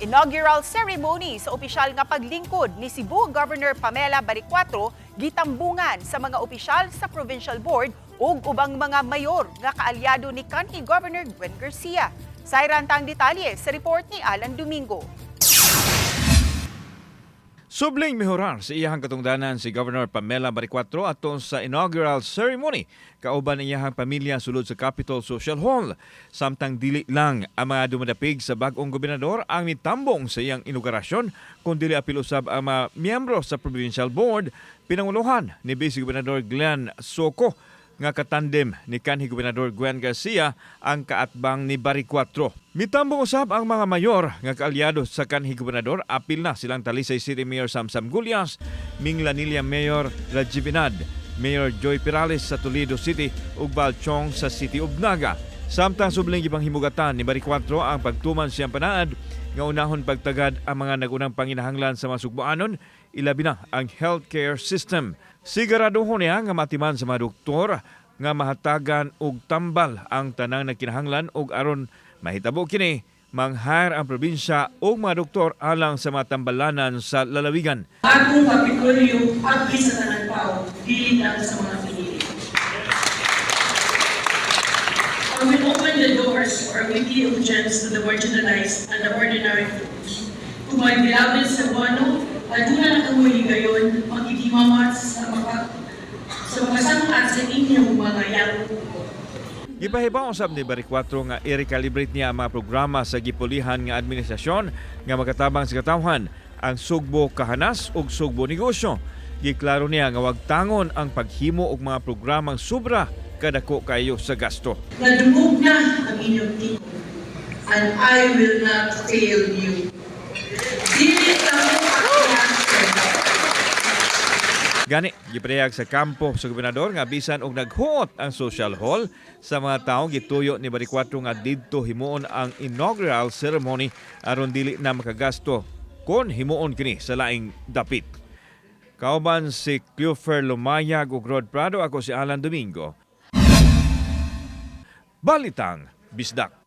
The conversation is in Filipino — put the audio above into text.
Inaugural ceremony sa opisyal nga paglingkod ni Cebu Governor Pamela Baricuatro gitambongan sa mga opisyal sa provincial board ug ubang mga mayor nga kaalyado ni kanhi Governor Gwen Garcia. Sayran tang detalye sa report ni Alan Domingo. Subling mihorar sa iyahang katungdanan si Governor Pamela Baricuatro aton sa inaugural ceremony kauban ang iyahang pamilya sulod sa Capitol Social Hall. Samtang dili lang ang mga dumadapig sa bag-ong gobernador ang mitambong sa iyang inaugurasyon, kundi apil usab ang mga miyembro sa provincial board, pinanguluhan ni Vice Gubernador Glen Soko nga katandem ni kanhi Gubernador Gwen Garcia ang kaatbang ni Baricuatro. Mitambong usab ang mga mayor nga kaalyado sa kanhi Gubernador, apil na silang Talisay City Mayor Samsam Gulyas, Minglanilla Mayor Rajivinad, Mayor Joy Perales sa Toledo City ug Balchong sa City of Naga. Samtang subling gibang himugatan ni Baricuatro ang pagtuman siyang panaad nga unahon pagtagad ang mga nagunang panginahanglan sa mga sugboanon, ilabi na ang healthcare system. Siguraduhon niya nga matiman sa mga doktor nga mahatagan og tambal ang tanang nagkinahanglan og aron mahitabo kini mang-hire ang probinsya og mga doktor alang sa mga tambalanan sa lalawigan. Atong kapitulyo abli sa tanang tao, dili lang sa mga pinili. Or we open the doors or we give chance to the marginalized and the ordinary folks. Kung may bilabid sa buwano, aduna na kamuhi gayon, magkikimamat sa mga sangkat sa inyong mga yang. Gipahibaw usab ni Baricuatro nga i-recalibrate niya ang mga programa sa gipulihan nga administrasyon nga makatabang sa katawhan ang sugbo kahanas ug sugbo negosyo. Giklaro niya nga wag tangon ang paghimo og mga programang sobra kadako kayo sa gasto. Nadungog na ang inyong tiko, and I will not fail you. Dili lang ako Gani, giprehag sa kampo sa gobernador nga bisan og naghuot ang social hall sa mga taong gituyo ni Baricuatro nga didto himuon ang inaugural ceremony aron dili na makagasto kon himuon kini sa laing dapit. Kauban si Clover Lumayag ug Rod Prado, ako si Alan Domingo. Balitang Bisdak.